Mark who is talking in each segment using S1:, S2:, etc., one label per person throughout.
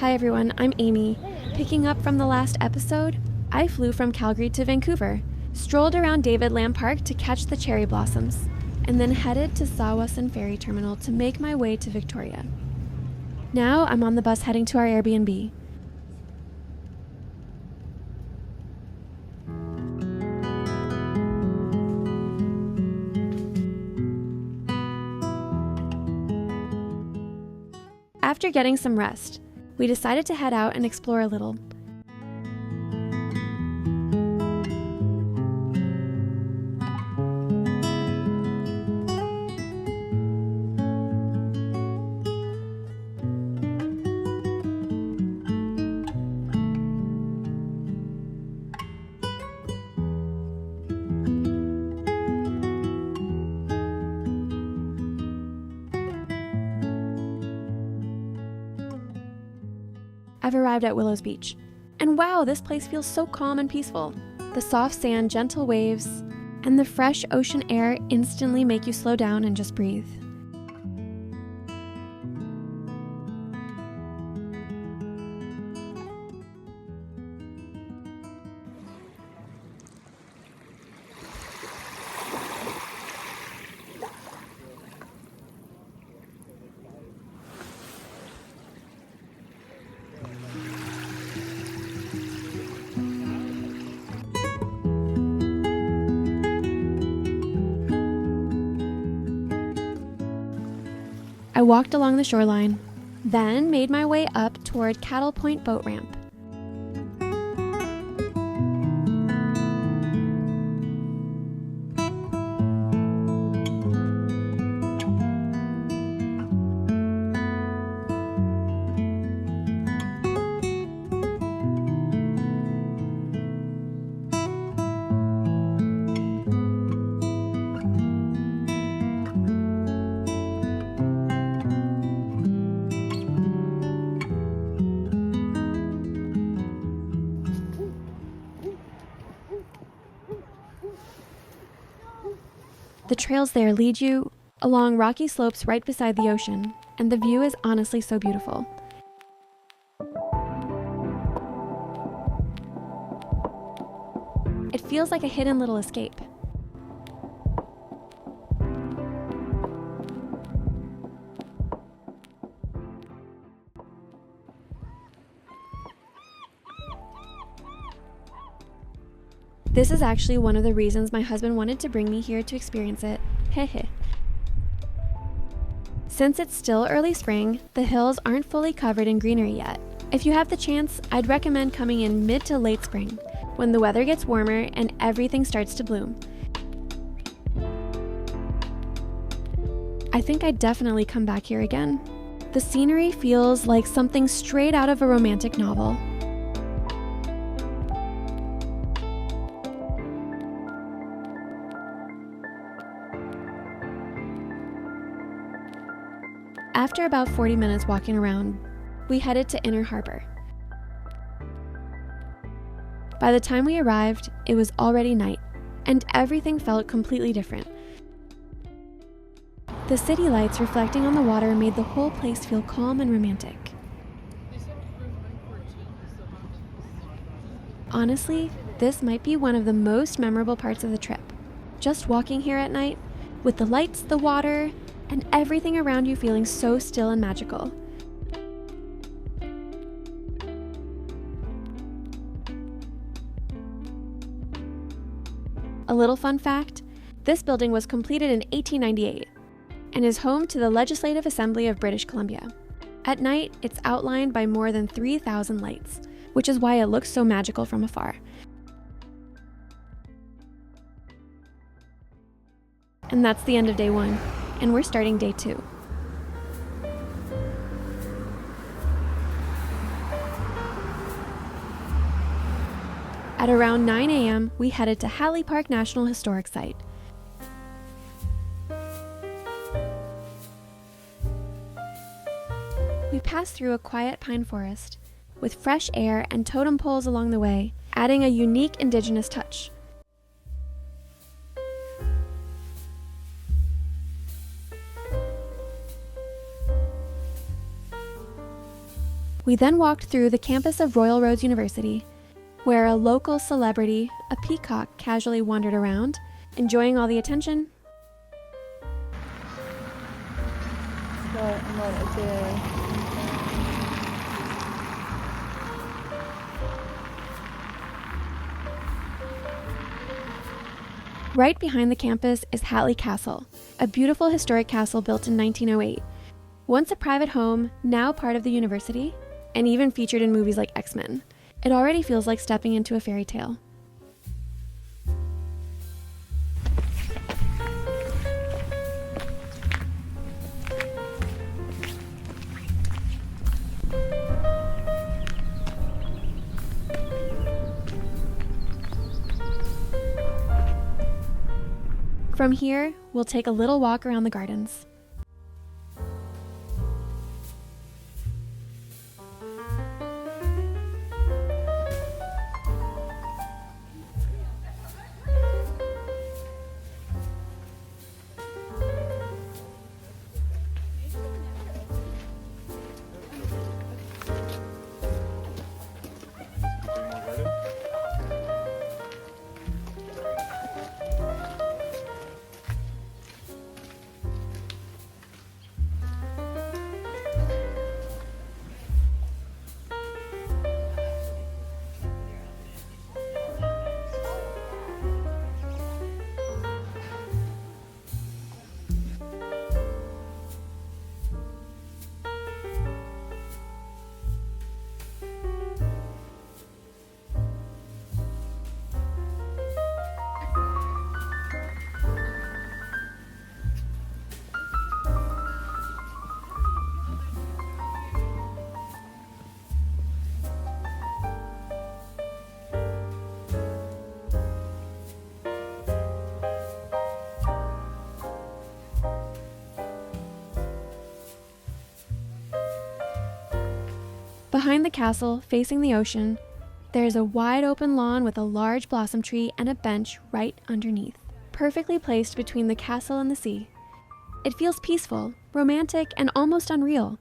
S1: Hi everyone, I'm Amy. Picking up from the last episode, I flew from Calgary to Vancouver, strolled around David Lamb Park to catch the cherry blossoms, and then headed to Sawasan Ferry Terminal to make my way to Victoria. Now I'm on the bus heading to our Airbnb. After getting some rest, we decided to head out and explore a little. I've arrived at Willows Beach, and wow, this place feels so calm and peaceful. The soft sand, gentle waves, and the fresh ocean air instantly make you slow down and just breathe. I walked along the shoreline, then made my way up toward Cattle Point boat ramp. The trails there lead you along rocky slopes right beside the ocean, and the view is honestly so beautiful. It feels like a hidden little escape. This is actually one of the reasons my husband wanted to bring me here to experience it. Hehe. Since it's still early spring, the hills aren't fully covered in greenery yet. If you have the chance, I'd recommend coming in mid to late spring, when the weather gets warmer and everything starts to bloom. I think I'd definitely come back here again. The scenery feels like something straight out of a romantic novel. After about 40 minutes walking around, we headed to Inner Harbour. By the time we arrived, it was already night, and everything felt completely different. The city lights reflecting on the water made the whole place feel calm and romantic. Honestly, this might be one of the most memorable parts of the trip. Just walking here at night, with the lights, the water, and everything around you feeling so still and magical. A little fun fact, this building was completed in 1898 and is home to the Legislative Assembly of British Columbia. At night, it's outlined by more than 3,000 lights, which is why it looks so magical from afar. And that's the end of day 1, and we're starting day 2. At around 9 a.m., we headed to Hatley Park National Historic Site. We passed through a quiet pine forest, with fresh air and totem poles along the way, adding a unique indigenous touch. We then walked through the campus of Royal Roads University, where a local celebrity, a peacock, casually wandered around, enjoying all the attention. Right behind the campus is Hatley Castle, a beautiful historic castle built in 1908. Once a private home, now part of the university, and even featured in movies like X-Men. It already feels like stepping into a fairy tale. From here, we'll take a little walk around the gardens. Behind the castle, facing the ocean, there is a wide open lawn with a large blossom tree and a bench right underneath, perfectly placed between the castle and the sea. It feels peaceful, romantic, and almost unreal.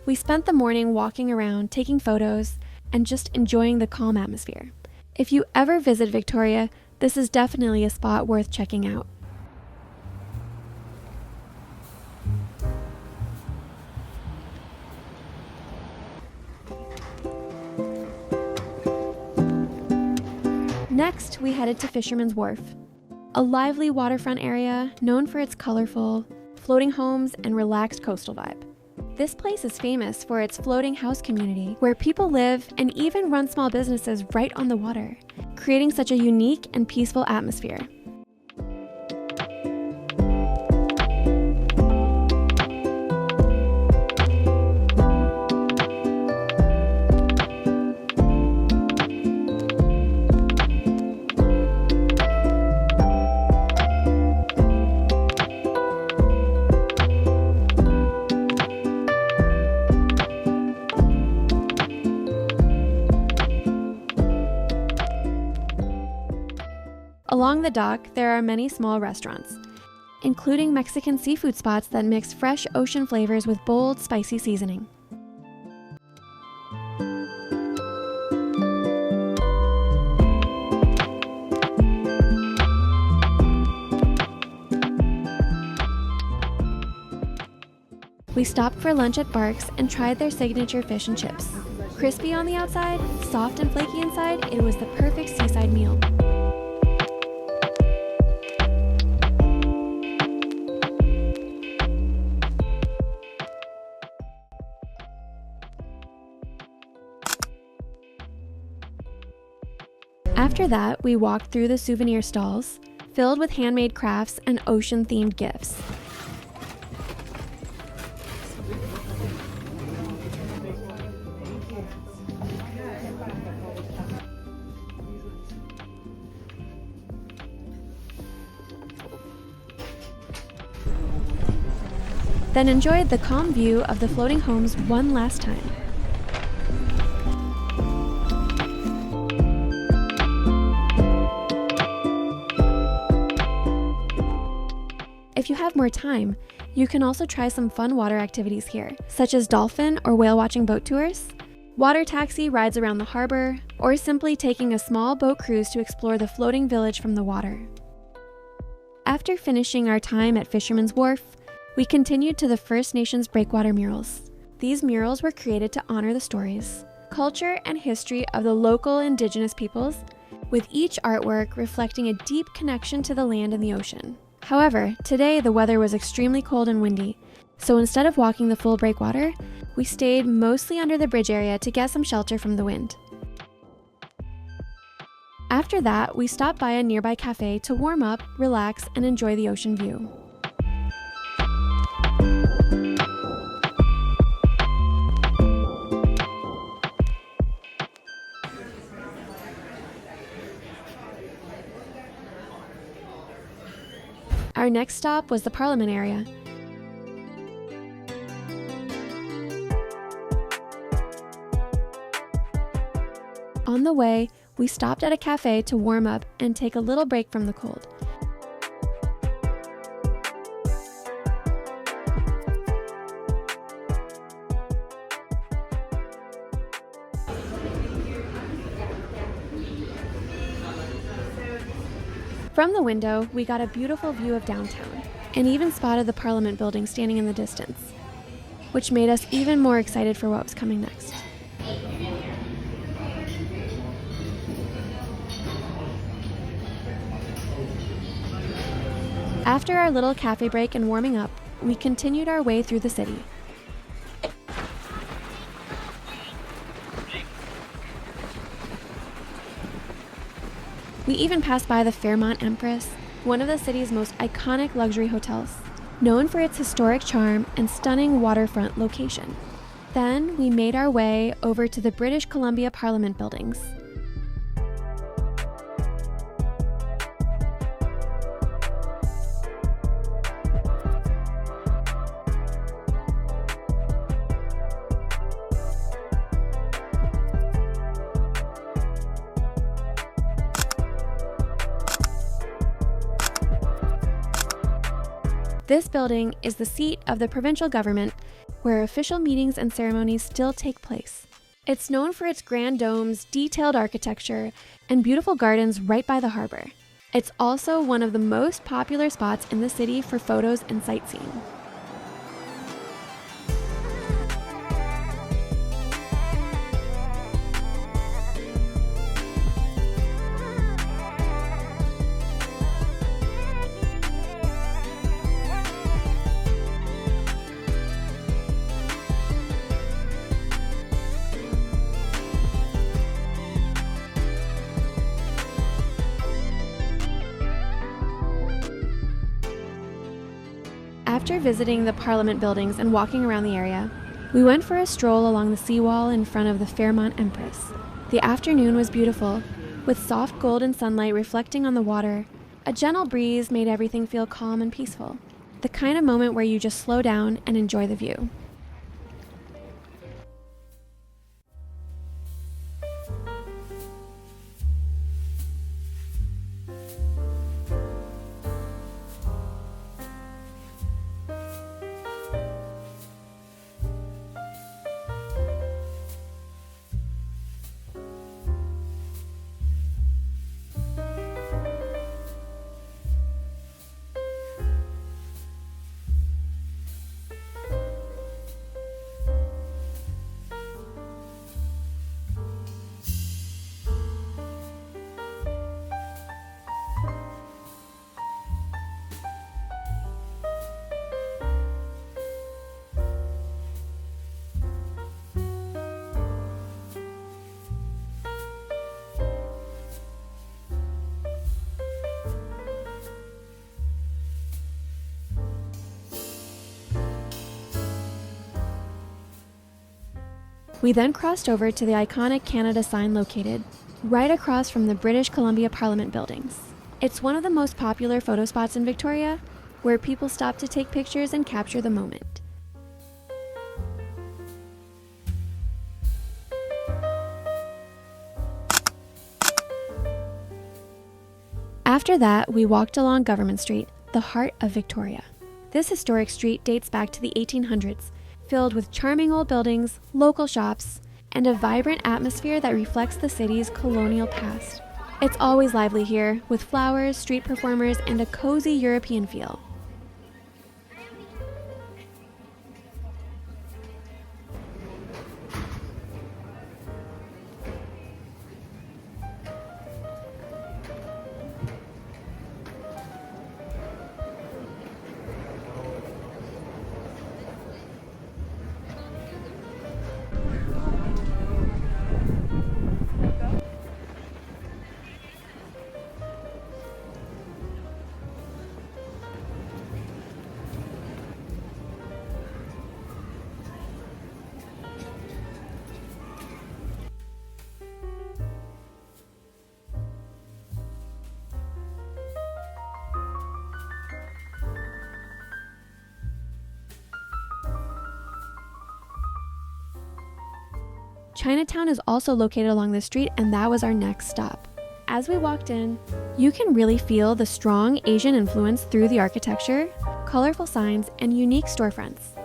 S1: We spent the morning walking around, taking photos, and just enjoying the calm atmosphere. If you ever visit Victoria, this is definitely a spot worth checking out. Next, we headed to Fisherman's Wharf, a lively waterfront area known for its colorful, floating homes and relaxed coastal vibe. This place is famous for its floating house community, where people live and even run small businesses right on the water, creating such a unique and peaceful atmosphere. Along the dock, there are many small restaurants, including Mexican seafood spots that mix fresh ocean flavors with bold, spicy seasoning. We stopped for lunch at Barks and tried their signature fish and chips. Crispy on the outside, soft and flaky inside, it was the perfect seaside meal. After that, we walked through the souvenir stalls, filled with handmade crafts and ocean-themed gifts. Then enjoyed the calm view of the floating homes one last time. If you have more time, you can also try some fun water activities here, such as dolphin or whale watching boat tours, water taxi rides around the harbor, or simply taking a small boat cruise to explore the floating village from the water. After finishing our time at Fisherman's Wharf, we continued to the First Nations Breakwater Murals. These murals were created to honor the stories, culture, and history of the local Indigenous peoples, with each artwork reflecting a deep connection to the land and the ocean. However, today the weather was extremely cold and windy, so instead of walking the full breakwater, we stayed mostly under the bridge area to get some shelter from the wind. After that, we stopped by a nearby cafe to warm up, relax, and enjoy the ocean view. Our next stop was the Parliament area. On the way, we stopped at a cafe to warm up and take a little break from the cold. From the window, we got a beautiful view of downtown, and even spotted the Parliament building standing in the distance, which made us even more excited for what was coming next. After our little cafe break and warming up, we continued our way through the city. We even passed by the Fairmont Empress, one of the city's most iconic luxury hotels, known for its historic charm and stunning waterfront location. Then we made our way over to the British Columbia Parliament buildings. This building is the seat of the provincial government, where official meetings and ceremonies still take place. It's known for its grand domes, detailed architecture, and beautiful gardens right by the harbor. It's also one of the most popular spots in the city for photos and sightseeing. After visiting the Parliament buildings and walking around the area, we went for a stroll along the seawall in front of the Fairmont Empress. The afternoon was beautiful, with soft golden sunlight reflecting on the water. A gentle breeze made everything feel calm and peaceful, the kind of moment where you just slow down and enjoy the view. We then crossed over to the iconic Canada sign located right across from the British Columbia Parliament buildings. It's one of the most popular photo spots in Victoria, where people stop to take pictures and capture the moment. After that, we walked along Government Street, the heart of Victoria. This historic street dates back to the 1800s, filled with charming old buildings, local shops, and a vibrant atmosphere that reflects the city's colonial past. It's always lively here, with flowers, street performers, and a cozy European feel. Chinatown is also located along the street, and that was our next stop. As we walked in, you can really feel the strong Asian influence through the architecture, colorful signs, and unique storefronts.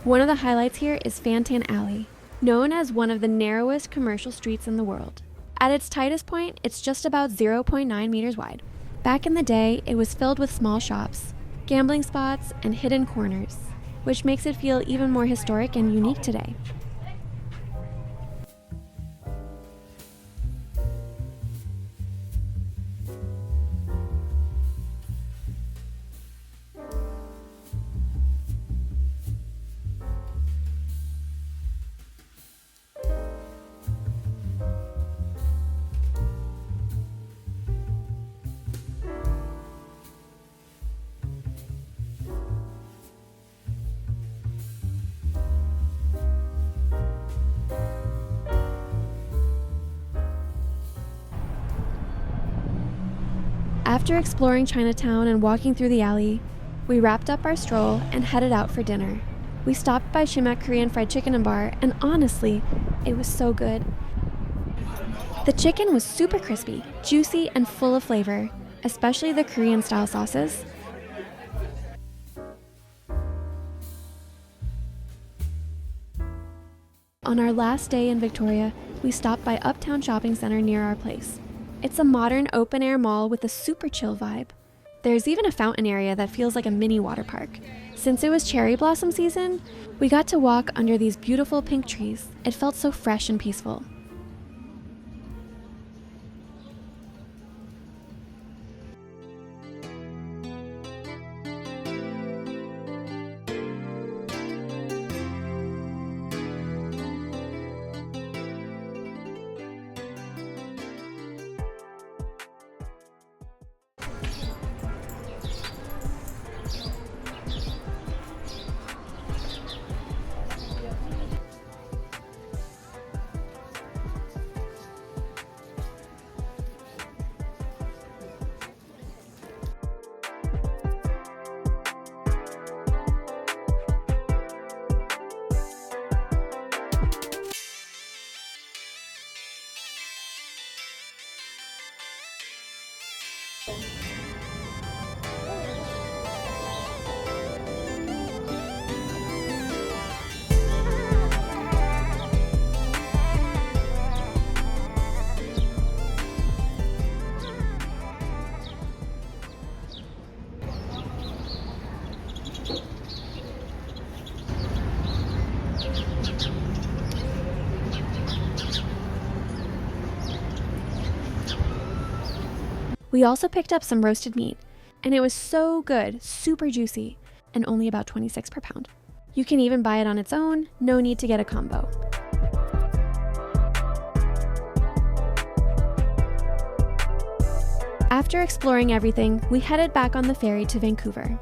S1: One of the highlights here is Fantan Alley, known as one of the narrowest commercial streets in the world. At its tightest point, it's just about 0.9 meters wide. Back in the day, it was filled with small shops, gambling spots, and hidden corners, which makes it feel even more historic and unique today. After exploring Chinatown and walking through the alley, we wrapped up our stroll and headed out for dinner. We stopped by Chimac Korean fried chicken and bar, and honestly, it was so good. The chicken was super crispy, juicy, and full of flavor, especially the Korean-style sauces. On our last day in Victoria, we stopped by Uptown Shopping Center near our place. It's a modern open-air mall with a super chill vibe. There's even a fountain area that feels like a mini water park. Since it was cherry blossom season, we got to walk under these beautiful pink trees. It felt so fresh and peaceful. We also picked up some roasted meat, and it was so good, super juicy, and only about $26 per pound. You can even buy it on its own, no need to get a combo. After exploring everything, we headed back on the ferry to Vancouver.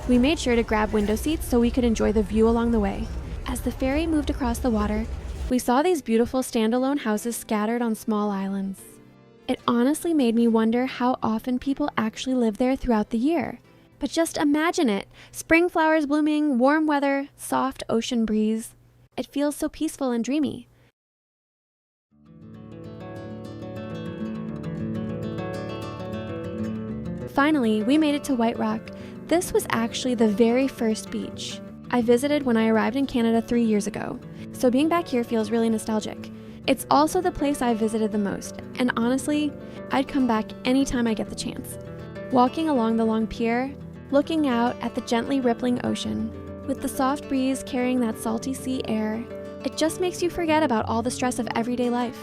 S1: We made sure to grab window seats so we could enjoy the view along the way. As the ferry moved across the water, we saw these beautiful standalone houses scattered on small islands. It honestly made me wonder how often people actually live there throughout the year. But just imagine it, spring flowers blooming, warm weather, soft ocean breeze. It feels so peaceful and dreamy. Finally, we made it to White Rock. This was actually the very first beach I visited when I arrived in Canada 3 years ago, so being back here feels really nostalgic. It's also the place I've visited the most, and honestly, I'd come back anytime I get the chance. Walking along the long pier, looking out at the gently rippling ocean, with the soft breeze carrying that salty sea air, it just makes you forget about all the stress of everyday life.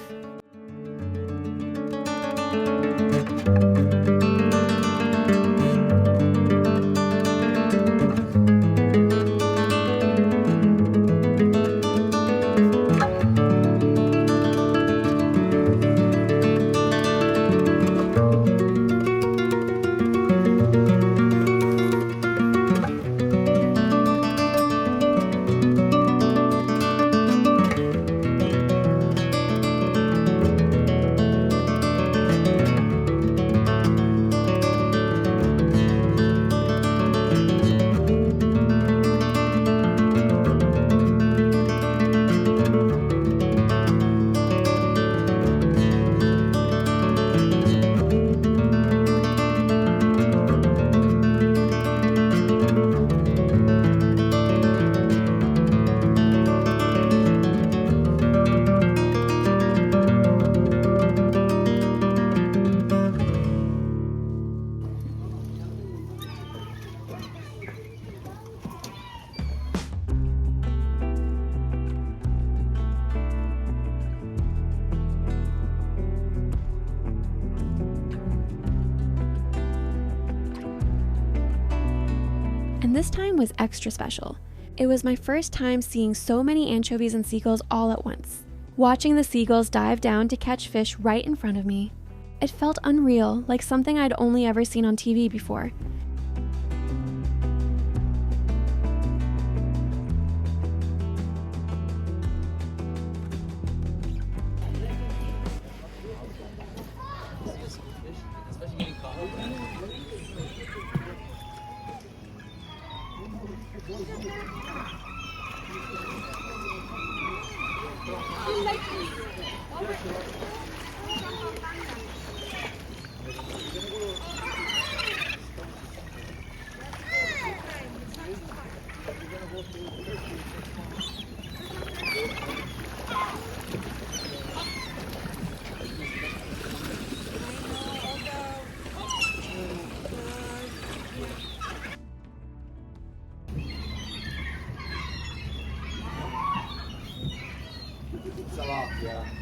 S1: And this time was extra special. It was my first time seeing so many anchovies and seagulls all at once. Watching the seagulls dive down to catch fish right in front of me. It felt unreal, like something I'd only ever seen on TV before.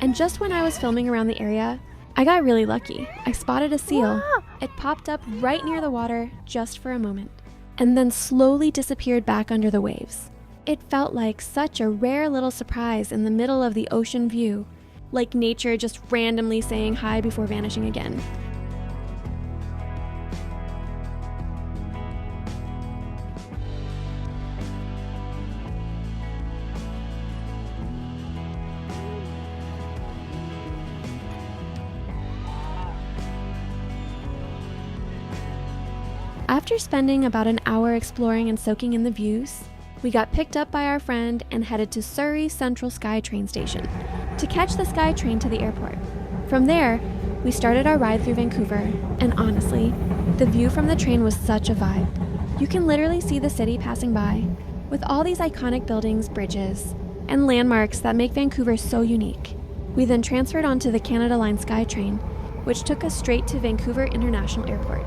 S1: And just when I was filming around the area, I got really lucky. I spotted a seal. It popped up right near the water just for a moment, and then slowly disappeared back under the waves. It felt like such a rare little surprise in the middle of the ocean view, like nature just randomly saying hi before vanishing again. After spending about an hour exploring and soaking in the views, we got picked up by our friend and headed to Surrey Central SkyTrain station to catch the SkyTrain to the airport. From there, we started our ride through Vancouver, and honestly, the view from the train was such a vibe. You can literally see the city passing by, with all these iconic buildings, bridges, and landmarks that make Vancouver so unique. We then transferred onto the Canada Line SkyTrain, which took us straight to Vancouver International Airport.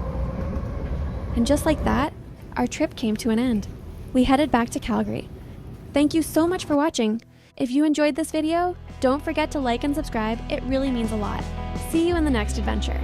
S1: And just like that, our trip came to an end. We headed back to Calgary. Thank you so much for watching. If you enjoyed this video, don't forget to like and subscribe. It really means a lot. See you in the next adventure.